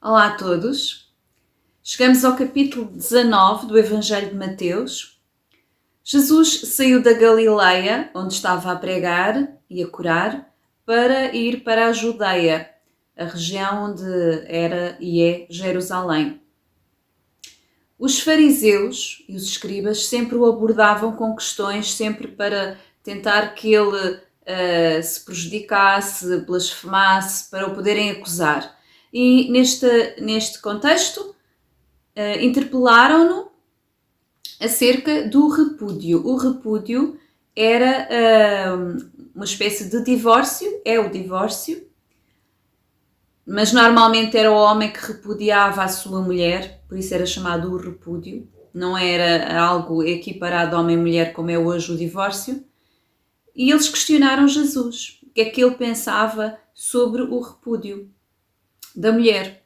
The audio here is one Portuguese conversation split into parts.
Olá a todos. Chegamos ao capítulo 19 do Evangelho de Mateus. Jesus saiu da Galileia, onde estava a pregar e a curar, para ir para a Judeia, a região onde era e é Jerusalém. Os fariseus e os escribas sempre o abordavam com questões, sempre para tentar que ele se prejudicasse, blasfemasse, para o poderem acusar. E neste contexto, interpelaram-no acerca do repúdio. O repúdio era uma espécie de divórcio, é o divórcio, mas normalmente era o homem que repudiava a sua mulher, por isso era chamado o repúdio. Não era algo equiparado homem e mulher como é hoje o divórcio. E eles questionaram Jesus, o que é que ele pensava sobre o repúdio da mulher.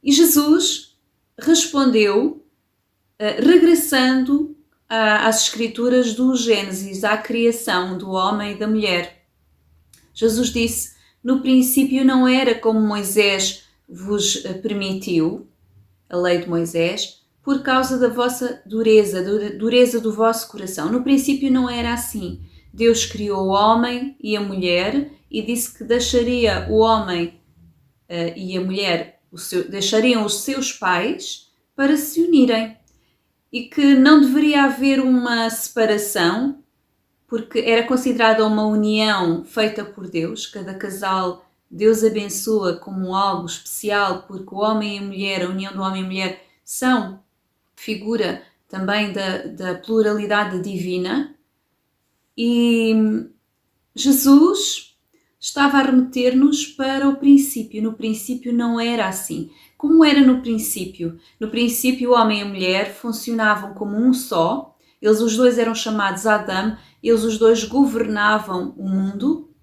E Jesus respondeu, regressando às escrituras do Gênesis, à criação do homem e da mulher. Jesus disse: no princípio não era como Moisés vos permitiu, a lei de Moisés, por causa da vossa dureza do vosso coração. No princípio não era assim. Deus criou o homem e a mulher e disse que deixaria o homem e a mulher, deixariam os seus pais para se unirem. E que não deveria haver uma separação, porque era considerada uma união feita por Deus. Cada casal Deus abençoa como algo especial, porque o homem e a mulher, a união do homem e a mulher, são figura também da pluralidade divina. E Jesus estava a remeter-nos para o princípio. No princípio não era assim. Como era no princípio? No princípio o homem e a mulher funcionavam como um só. Eles os dois eram chamados Adão. Eles os dois governavam o mundo.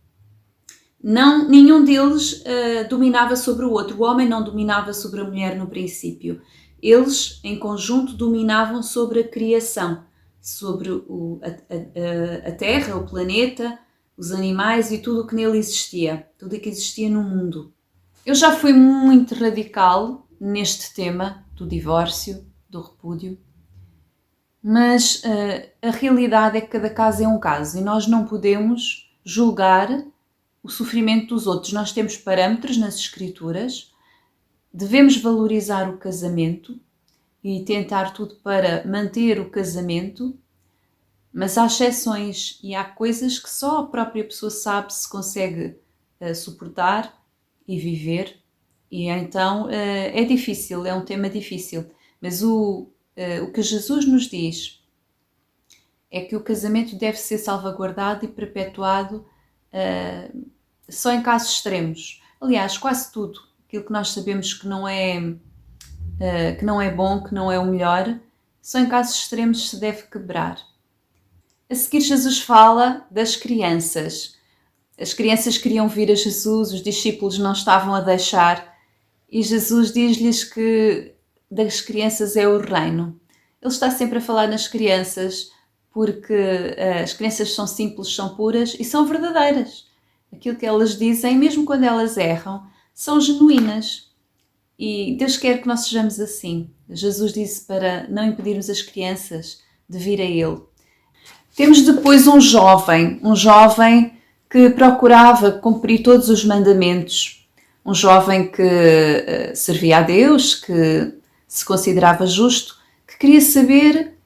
Nenhum deles dominava sobre o outro. O homem não dominava sobre a mulher no princípio. Eles, em conjunto, dominavam sobre a criação, sobre a Terra, o planeta, os animais e tudo o que nele existia, tudo o que existia no mundo. Eu já fui muito radical neste tema do divórcio, do repúdio, mas a realidade é que cada caso é um caso e nós não podemos julgar o sofrimento dos outros. Nós temos parâmetros nas escrituras, devemos valorizar o casamento e tentar tudo para manter o casamento, mas há exceções e há coisas que só a própria pessoa sabe se consegue suportar e viver, e então é difícil, é um tema difícil, mas o que Jesus nos diz é que o casamento deve ser salvaguardado e perpetuado só em casos extremos. Aliás, quase tudo aquilo que nós sabemos que não é bom, que não é o melhor, só em casos extremos se deve quebrar. A seguir, Jesus fala das crianças. As crianças queriam vir a Jesus, os discípulos não estavam a deixar, e Jesus diz-lhes que das crianças é o reino. Ele está sempre a falar nas crianças, porque as crianças são simples, são puras e são verdadeiras. Aquilo que elas dizem, mesmo quando elas erram, são genuínas. E Deus quer que nós sejamos assim. Jesus disse para não impedirmos as crianças de vir a Ele. Temos depois um jovem que procurava cumprir todos os mandamentos. Um jovem que servia a Deus, que se considerava justo, que queria saber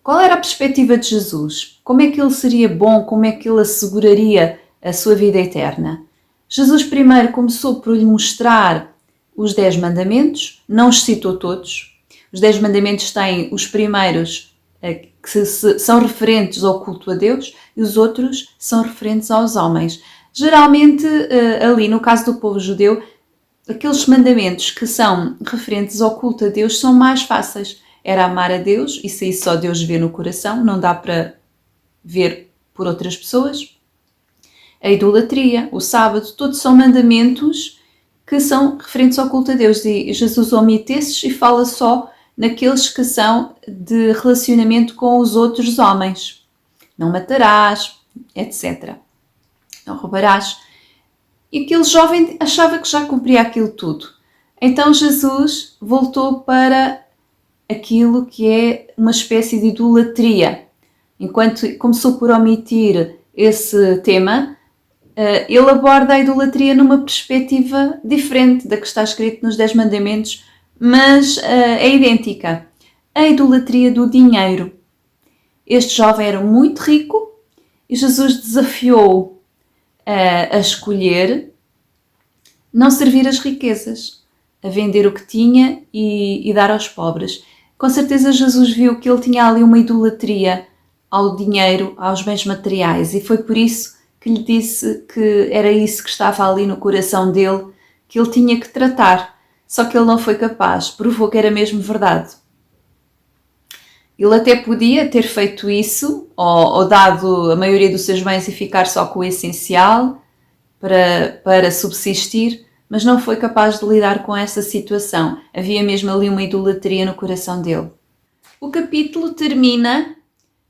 qual era a perspectiva de Jesus, como é que ele seria bom, como é que ele asseguraria a sua vida eterna. Jesus primeiro começou por lhe mostrar os 10 mandamentos, não os citou todos. Os 10 mandamentos têm os primeiros que são referentes ao culto a Deus e os outros são referentes aos homens. Geralmente, ali no caso do povo judeu, aqueles mandamentos que são referentes ao culto a Deus são mais fáceis. Era amar a Deus, isso aí só Deus vê no coração, não dá para ver por outras pessoas. A idolatria, o sábado, todos são mandamentos que são referentes ao culto a Deus. E Jesus omite esses e fala só naqueles que são de relacionamento com os outros homens. Não matarás, etc. Não roubarás. E aquele jovem achava que já cumpria aquilo tudo. Então Jesus voltou para aquilo que é uma espécie de idolatria. Enquanto começou por omitir esse tema, ele aborda a idolatria numa perspectiva diferente da que está escrito nos 10 Mandamentos, mas é idêntica. A idolatria do dinheiro. Este jovem era muito rico e Jesus desafiou a escolher não servir as riquezas, a vender o que tinha e dar aos pobres. Com certeza Jesus viu que ele tinha ali uma idolatria ao dinheiro, aos bens materiais, e foi por isso que lhe disse que era isso que estava ali no coração dele, que ele tinha que tratar. Só que ele não foi capaz, provou que era mesmo verdade. Ele até podia ter feito isso, ou dado a maioria dos seus bens e ficar só com o essencial para subsistir, mas não foi capaz de lidar com essa situação. Havia mesmo ali uma idolatria no coração dele. O capítulo termina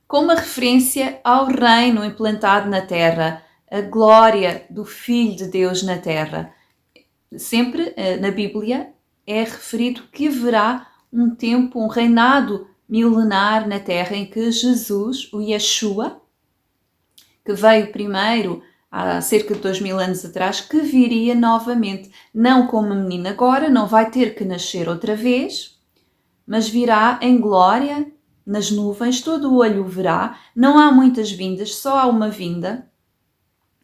com uma referência ao reino implantado na terra, a glória do Filho de Deus na terra. Sempre na Bíblia é referido que haverá um tempo, um reinado milenar na terra em que Jesus, o Yeshua, que veio primeiro há cerca de 2000 anos atrás, que viria novamente, não como uma menina agora, não vai ter que nascer outra vez, mas virá em glória, nas nuvens, todo o olho o verá. Não há muitas vindas, só há uma vinda,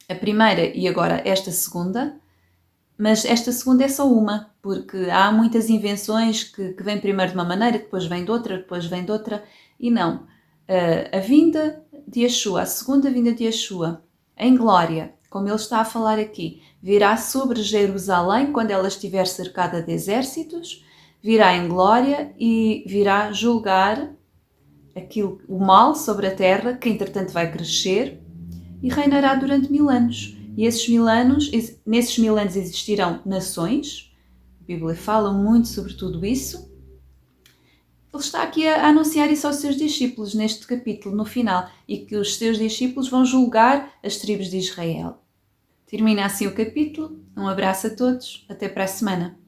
a primeira e agora esta segunda, mas esta segunda é só uma, porque há muitas invenções que vêm primeiro de uma maneira, depois vem de outra, depois vem de outra, e não. A vinda de Yeshua, a segunda vinda de Yeshua, em glória, como ele está a falar aqui, virá sobre Jerusalém quando ela estiver cercada de exércitos, virá em glória e virá julgar o mal sobre a terra, que entretanto vai crescer, e reinará durante 1000 anos. E nesses 1000 anos existirão nações. A Bíblia fala muito sobre tudo isso. Ele está aqui a anunciar isso aos seus discípulos neste capítulo, no final, e que os seus discípulos vão julgar as tribos de Israel. Termina assim o capítulo. Um abraço a todos. Até para a semana.